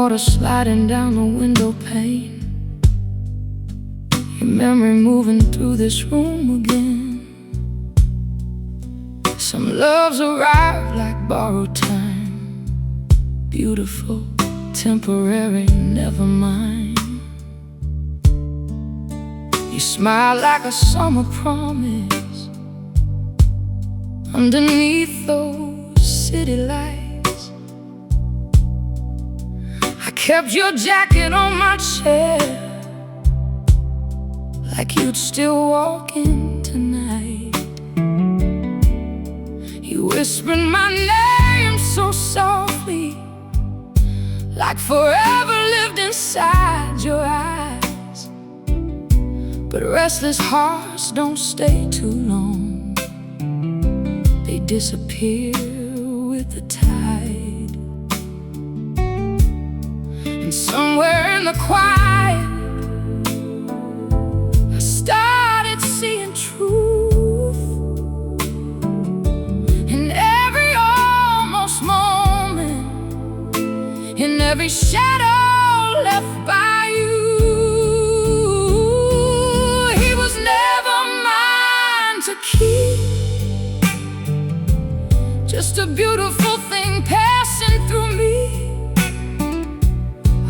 water sliding down the window pane. Your memory moving through this room again. Some loves arrive like borrowed time. Beautiful, temporary, never mind. You smile like a summer promise underneath those city lights. I kept your jacket on my chair, like you'd still walk in tonight. You whispered my name so softly, like forever lived inside your eyes. But restless hearts don't stay too long. They disappear with the tide. And somewhere in the quiet, I started seeing truth. In every almost moment, in every shadow left by you. He was never mine to keep, just a beautiful thing passing through me.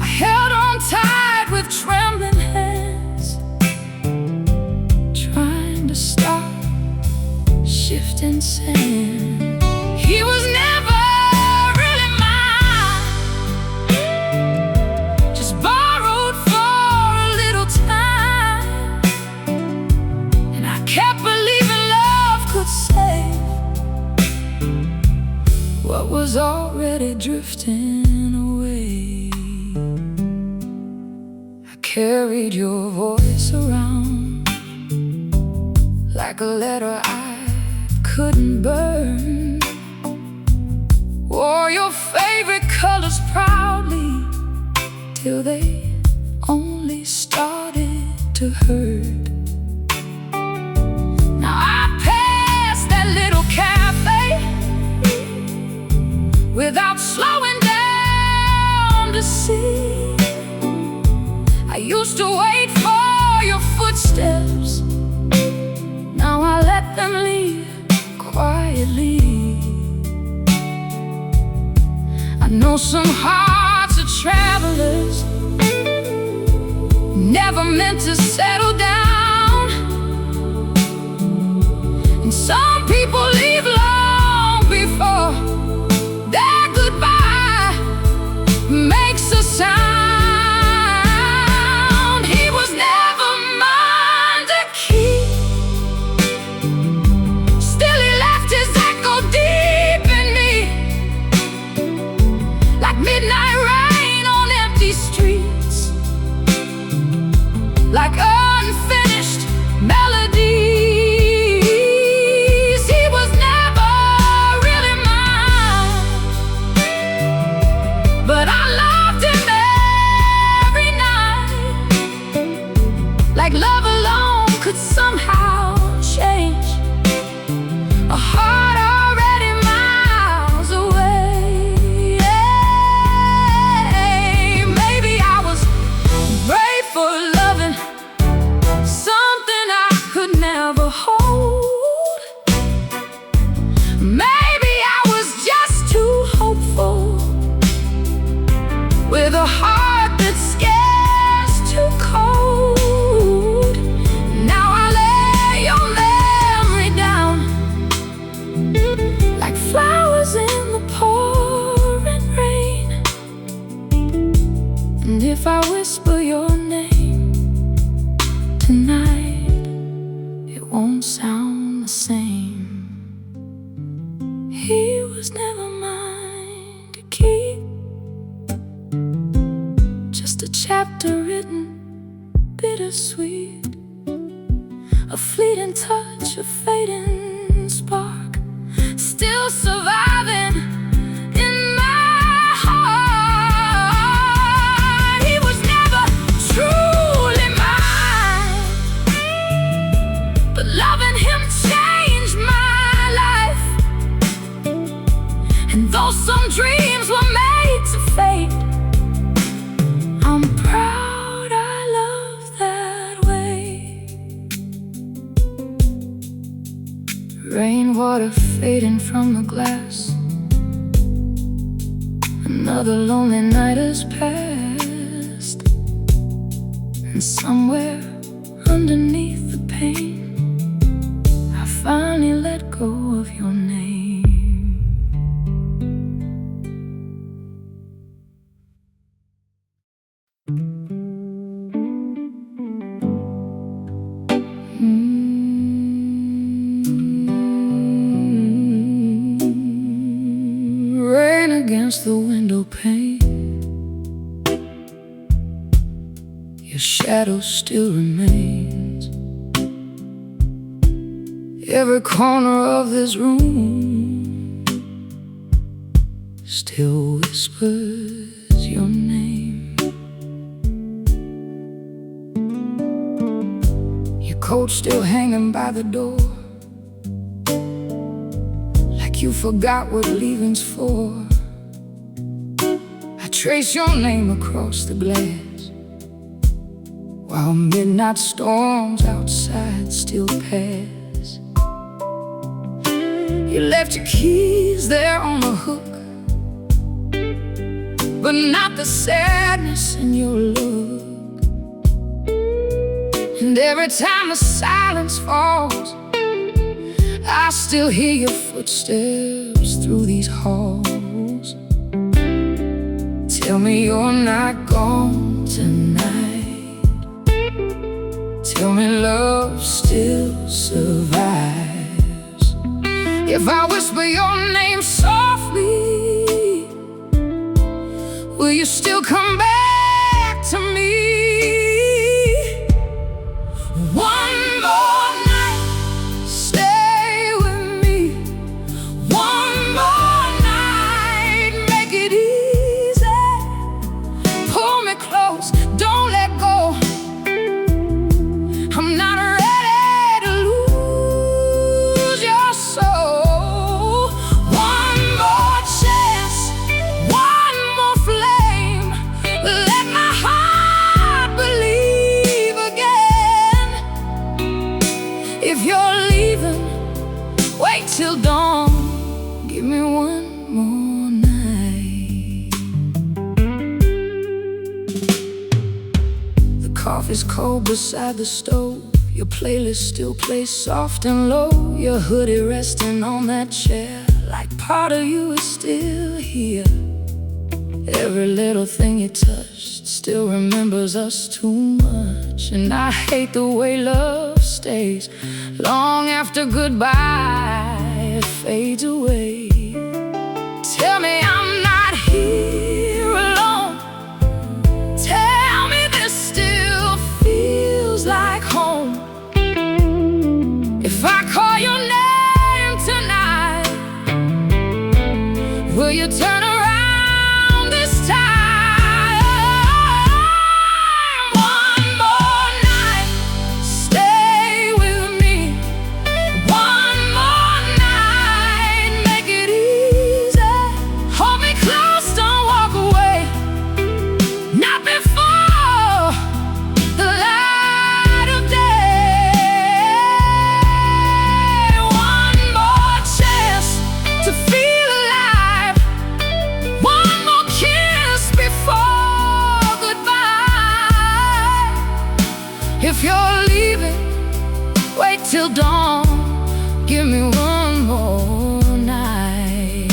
I held on tight with trembling hands, trying to stop shifting sand. He was never really mine, just borrowed for a little time. And I kept believing love could save what was already drifting away. I carried your voice around like a letter I couldn't burn. Wore your favorite colors proudly till they only started to hurt. Now I passed that little cafe without slowing down to see. I used to wait for your footsteps, now I let them leave quietly. I know some hearts are travelers, never meant to settle down. And some people leave long before their goodbye makes a sound. He was never mine to keep, still he left his echo deep in me, like midnight rain on empty streets, like unfinished melodies. He was never really mine, but I loved him every night, like love alone could somehow change a heart already miles away. Maybe I was brave for loving something I could never hold. Maybe I was just too hopeful, with a heart that's scarce too cold. Now I lay your memory down like flowers in the pouring rain. And if I whisper your name tonight, it won't sound the same. He was never mine to keep, just a chapter written bittersweet, a fleeting touch, a fading spark, still surviving in my heart. He was never truly mine, but loving him changed my life. And though some dreams were made to fade, Rainwater fading from the glass. Another lonely night has passed, and somewhere underneath the pain, I finally let go of your name. Rain against the window pane, your shadow still remains. Every corner of this room still whispers your name. Your coat still hanging by the door, like you forgot what leaving's for. I trace your name across the glass, while midnight storms outside still pass. You left your keys there on the hook, but not the sadness in your look. And every time the silence falls, I still hear your footsteps through these halls. Tell me you're not gone tonight. Tell me love still survives. If I whisper your name softly, will you still come back to me? One more night, stay with me. One more night, make it easy. Pull me close, don't let go. I'm not ready to lose your soul. One more chance, one more flame. Let my heart believe again. If you're leaving, wait till dawn. Give me one more night. The coffee's cold beside the stove. Your playlist still plays soft and low. Your hoodie resting on that chair, like part of you is still here. Every little thing you touched still remembers us too much. And I hate the way love stays long after goodbye fades away. Tell me I'm not here alone. Tell me this still feels like home. If I call your name tonight, will you turn around this time? One more night, stay with me. One more night, make it easy. Hold me close, don't walk away. Not before the light of day. One more chance to feel alive. One more kiss before goodbye. If you're leaving, wait till dawn. Give me one more night.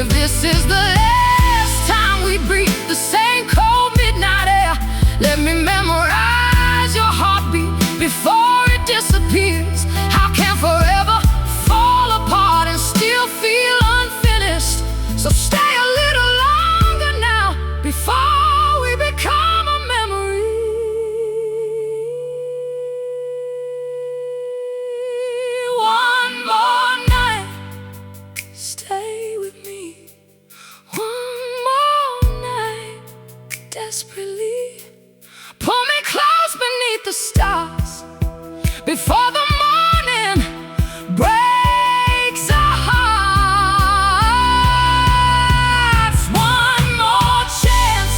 If this is the last time we breathe the same cold midnight air, let me memorize your heartbeat before it disappears. How can forever fall apart and still feel unfinished? So stay a little longer now before we become a memory. One more night, stay with me. One more night, desperately. Pull me close beneath the stars before the morning breaks our hearts. One more chance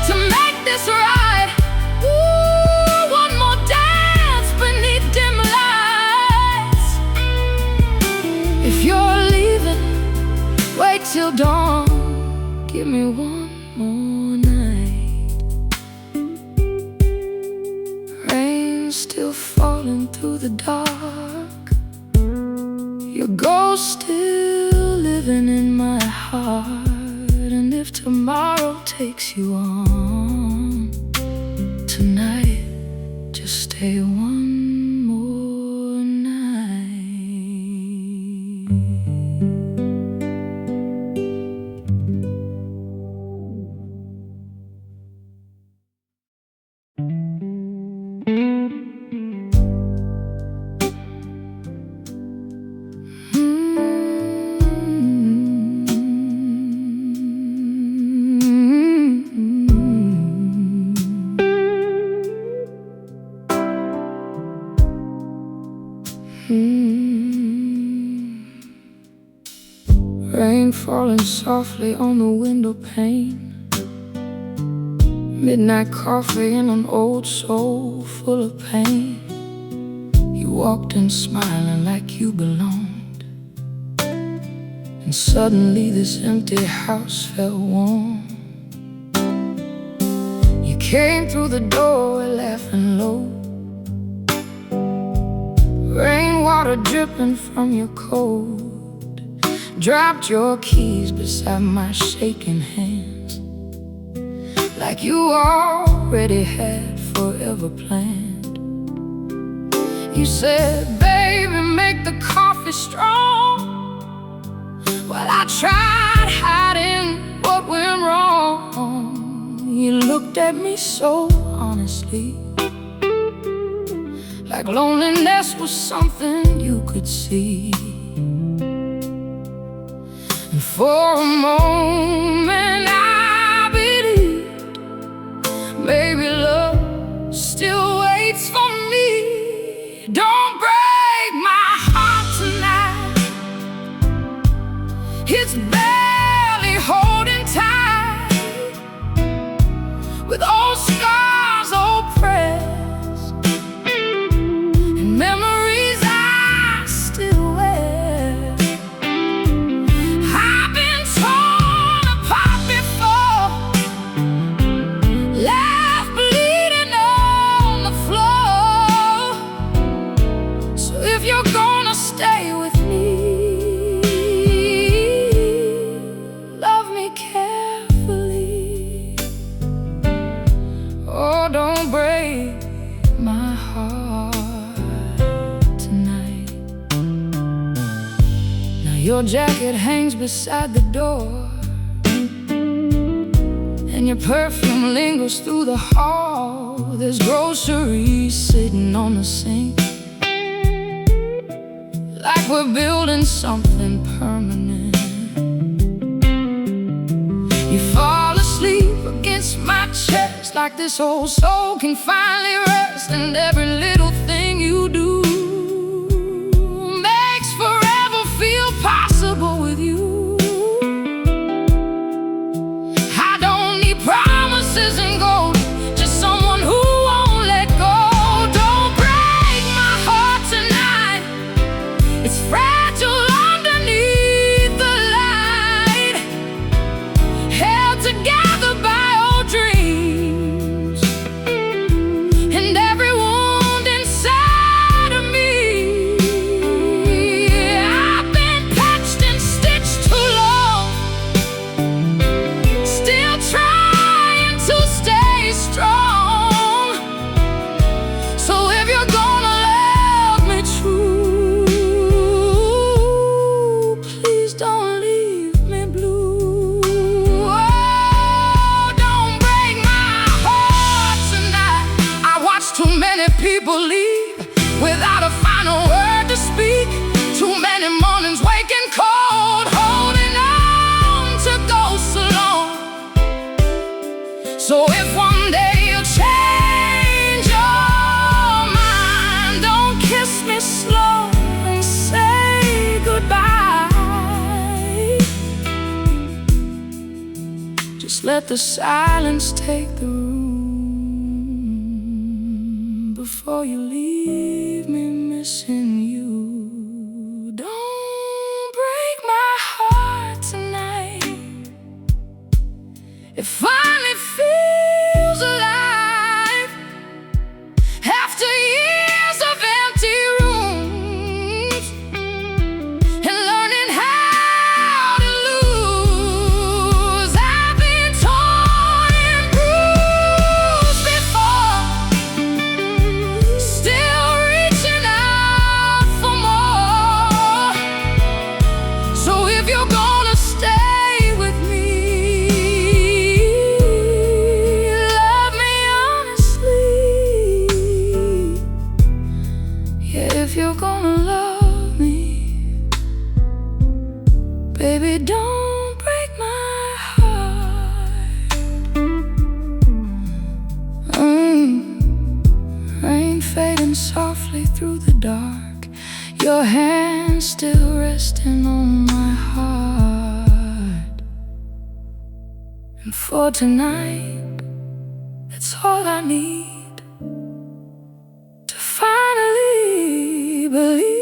to make this right. Ooh, one more dance beneath dim lights. give me one more night. Rain still falling through the dark, your ghost still living in my heart. And if tomorrow takes you on, tonight just stay one more night. Rain falling softly on the window pane, midnight coffee in an old soul full of pain. You walked in smiling like you belonged, and suddenly this empty house felt warm. You came through the doorway laughing low, rainwater dripping from your coat. Dropped your keys beside my shaking hands, like you already had forever planned. You said, baby, make the coffee strong, while I tried hiding what went wrong. You looked at me so honestly, like loneliness was something you could see. And for a moment I believed maybe love still waits for me. Don't break my heart tonight, it's barely holding tight, with old scars oppressed and memories I still wear. I've been torn apart before, left bleeding on the floor. So if you're gonna stay with me, love me carefully. Oh, don't break my heart tonight. Now your jacket hangs beside the door, and your perfume lingers through the hall. There's groceries sitting on the sink, like we're building something permanent. You fall asleep against my chest, like this old soul can finally rest. And every little thing you do makes forever feel possible with you. I don't need promises and gold, just someone who won't let go. Don't break my heart tonight, it's fragile underneath the light, held together by old dreams, and every wound inside of me. I've been patched and stitched too long, still trying to stay strong. So if you're gonna love me true, please don't leave me blue. Oh, don't break my heart tonight. I watched too many people leave without a final word to speak. Too many mornings waking cold, holding on to ghosts alone. So if one day you change your mind, don't kiss me slow and say goodbye. Just let the silence take the room before you leave me missing you. Don't break my heart tonight, If you're gonna love me, baby, don't break my heart. Rain fading softly through the dark, your hand still resting on my heart. And for tonight, that's all I need to finally believe.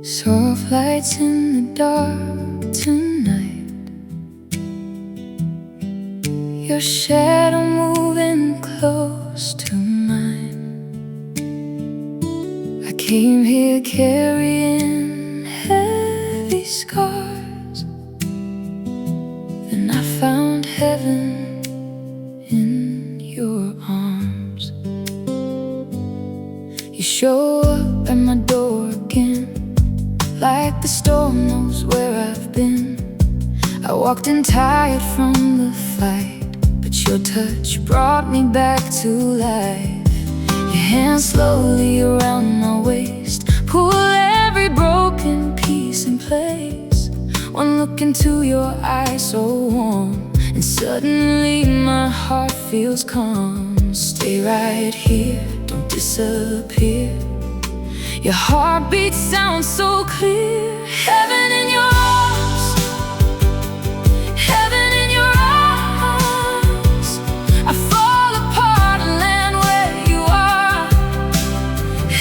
Soft lights in the dark tonight, your shadow moving close to mine. I came here carrying heavy scars, then I found heaven in your arms. You show up at my door again, like the storm knows where I've been. I walked in tired from the fight, but your touch brought me back to life. Your hand slowly around my waist, pull every broken piece in place. One look into your eyes so warm, and suddenly my heart feels calm. Stay right here, don't disappear. Your heartbeat sounds so clear. Heaven in your arms, heaven in your arms. I fall apart and land where you are.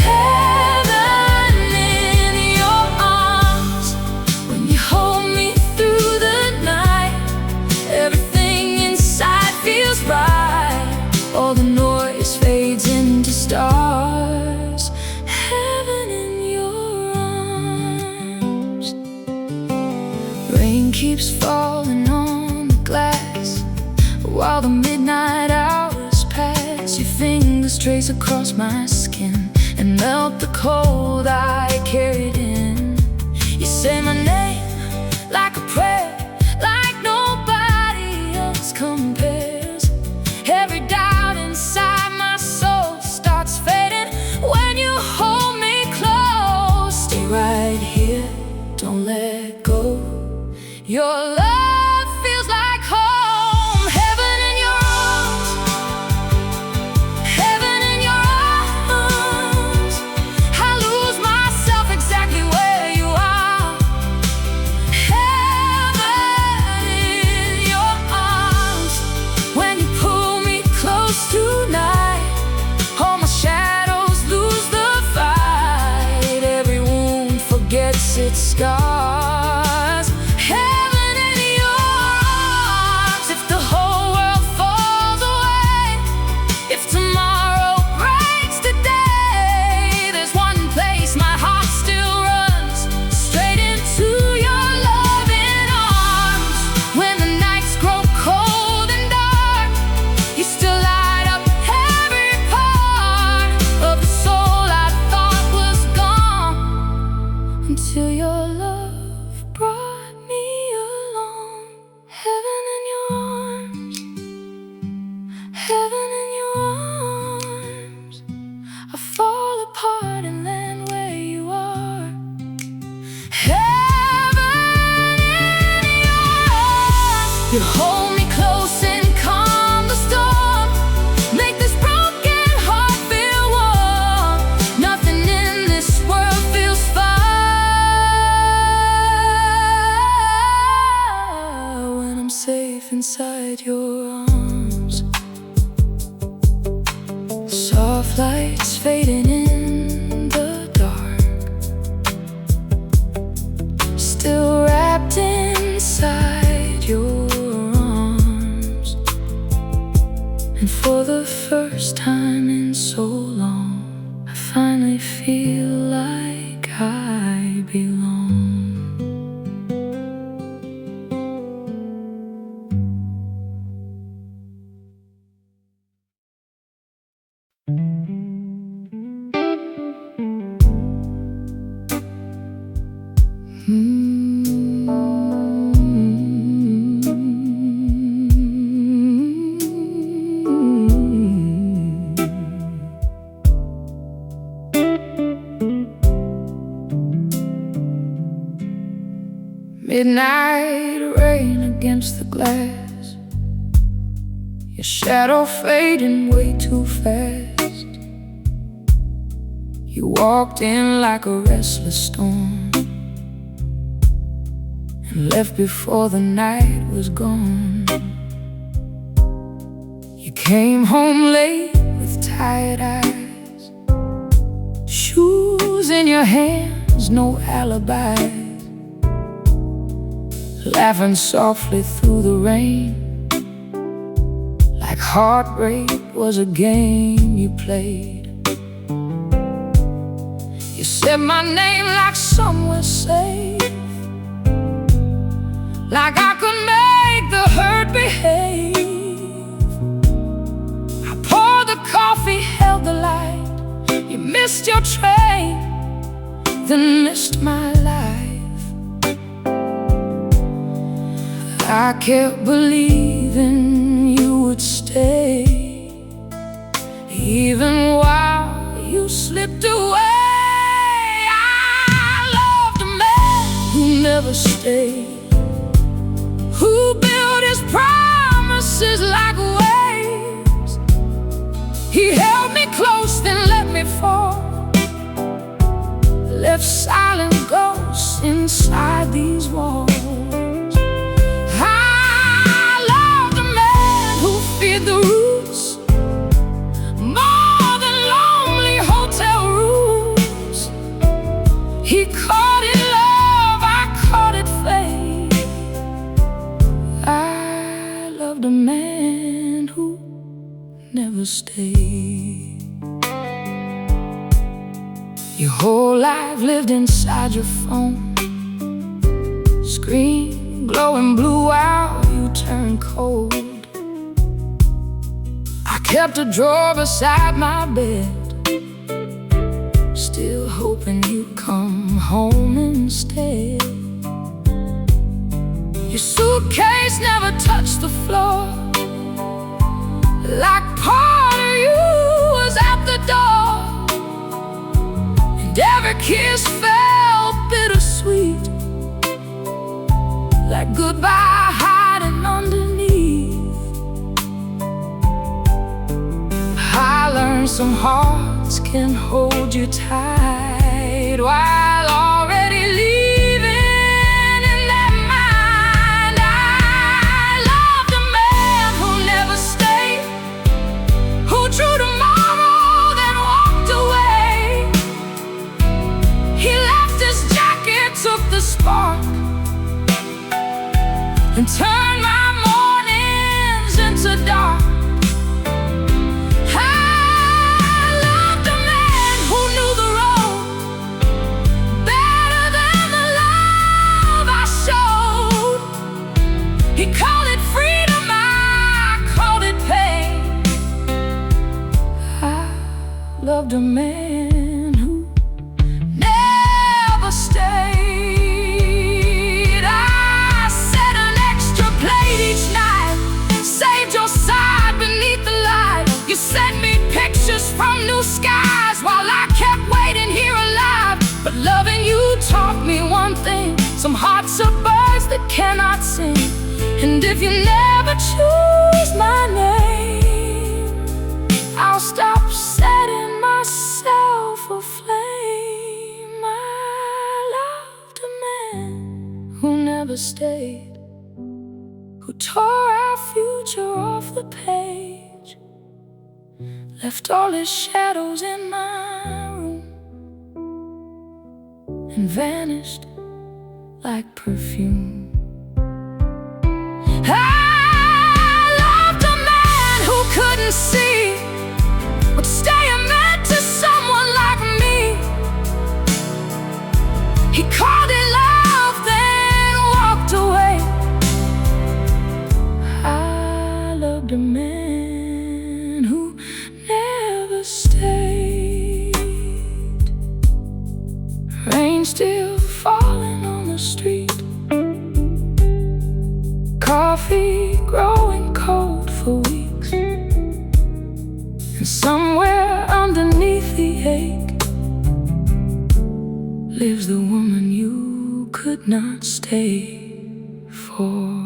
Heaven in your arms. When you hold me through the night, everything inside feels right. All the noise fades into stars. Rain keeps falling on the glass while the midnight hours pass. Your fingers trace across my skin and melt the cold I carried in. You say my name like a prayer, like nobody else compares. Every doubt inside my soul starts fading when you hold me close. Stay right here, don't let go. Your love feels like home. Heaven in your arms, heaven in your arms. I lose myself exactly where you are. Heaven in your arms. When you pull me close tonight, all my shadows lose the fight. Every wound forgets its scars. Heaven finally feel like I belong. Midnight rain against the glass, your shadow fading way too fast. You walked in like a restless storm and left before the night was gone. You came home late with tired eyes, shoes in your hands, no alibis, laughing softly through the rain, like heartbreak was a game you played. You said my name like somewhere safe, like I could make the hurt behave. I poured the coffee, held the light. You missed your train, then missed my life. I kept believing you would stay, even while you slipped away. I loved a man who never stayed, who built his promises like waves. He held me close, then let me fall, left silent ghosts inside these walls. The roots, more than lonely hotel rooms. He caught it love, I caught it fate. I loved a man who never stayed. Your whole life lived inside your phone, screen glowing blue while you turned cold. Kept a drawer beside my bed, still hoping you'd come home instead. Your suitcase never touched the floor, like part of you was at the door. And every kiss felt bittersweet, like goodbye hiding underneath. I learned some hearts can hold you tight while already leaving in their mind. I loved a man who never stayed, who drew tomorrow then walked away. He left his jacket, took the spark, and turned my mornings into dark. He called it freedom, I called it pain. I loved a man who never stayed. I set an extra plate each night, saved your side beneath the light. You sent me pictures from new skies while I kept waiting here alive. But loving you taught me one thing: some hearts are birds that cannot sing. And if you never choose my name, I'll stop setting myself aflame. I loved a man who never stayed, who tore our future off the page, left all his shadows in my room, and vanished like perfume. I loved a man who couldn't see what staying meant to someone like me. lives the woman you could not stay for.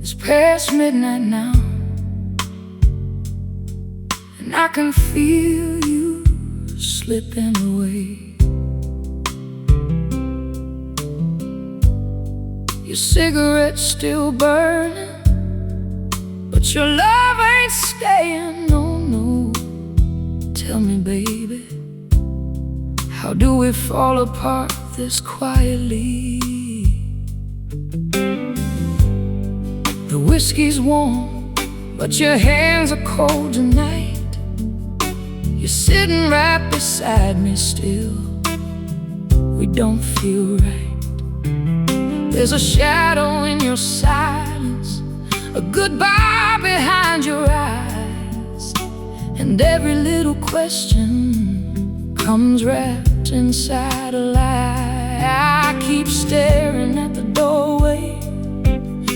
It's past midnight now, and I can feel you slipping away. Your cigarette's still burning, but your love ain't staying, no, no. Tell me, baby, how do we fall apart this quietly? The whiskey's warm, but your hands are cold tonight. You're sitting right beside me still. We don't feel right. There's a shadow in your silence, a goodbye behind your eyes, and every little question comes wrapped inside a lie. I keep staring at the doorway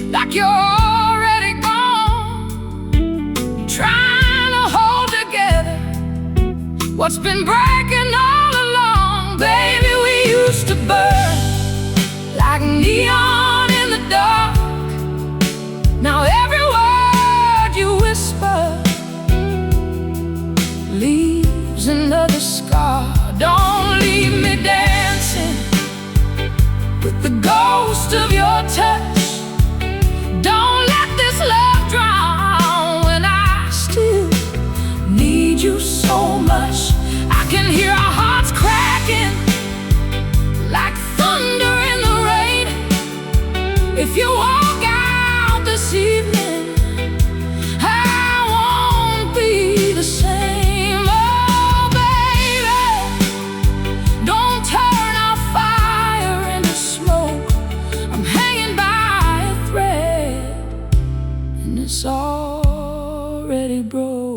like you're already gone, trying to hold together what's been breaking all along. Baby, we used to burn like neon in the dark. Now every word you whisper leaves another scar. Don't leave me dancing with the ghost of your touch. Don't let this love drown when I still need you so much. I can hear our hearts cracking like thunder in the rain. If you walk out this evening, I won't be the same. Oh, baby, don't turn our fire into smoke. I'm hanging by a thread, and it's already broke.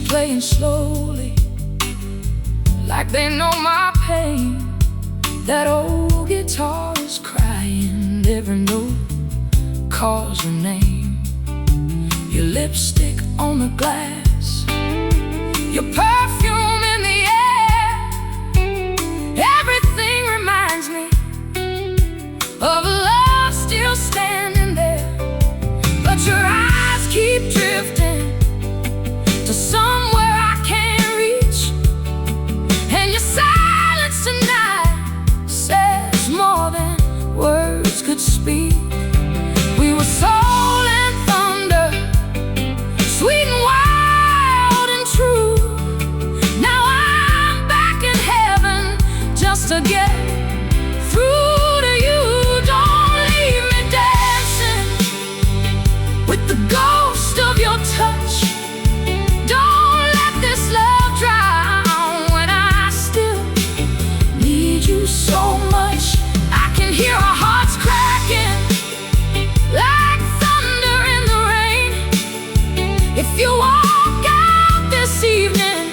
Playing slowly, like they know my pain. That old guitar is crying, every note calls your name. Your lipstick on the glass, your perfume in the air. Everything reminds me of love still standing there. But your eyes keep drifting to somewhere I can't reach, and your silence tonight says more than words could speak. We were soul and thunder, sweet and wild and true. Now I'm back in heaven just to get through to you. Don't leave me dancing with the ghost of your touch. Don't let this love drown when I still need you so much. I can hear our hearts cracking like thunder in the rain. If you walk out this evening,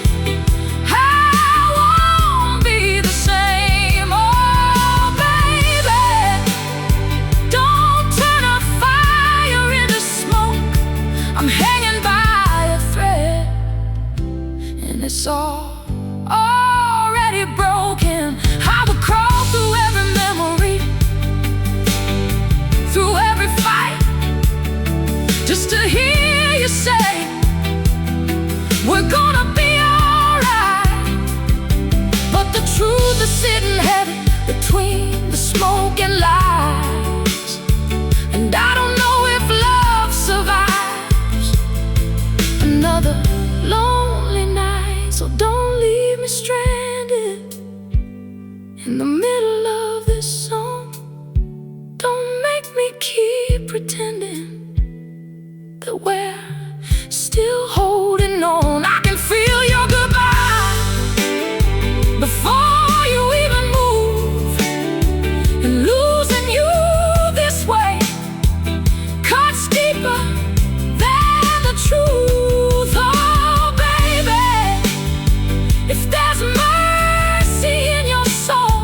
I won't be the same. Oh, baby, don't turn a fire into smoke. I'm hanging by a thread, and it's already broken. I would crawl through every memory, through every fight, just to hear you say we're gonna be alright. But the truth is sitting heavy between the smoke and lies, and I don't know if love survives another lonely night. So don't leave me stranded in the middle of this song. Don't make me keep pretending that we're still holding on. I can feel your goodbye before you even move, and losing you this way cuts deeper than the truth. Oh baby, if there's mercy in your soul,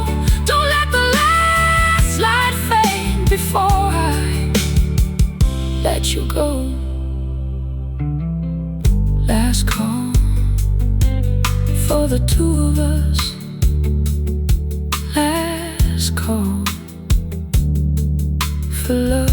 don't let the last light fade before I let you go. Last call for the two of us. Last call for love.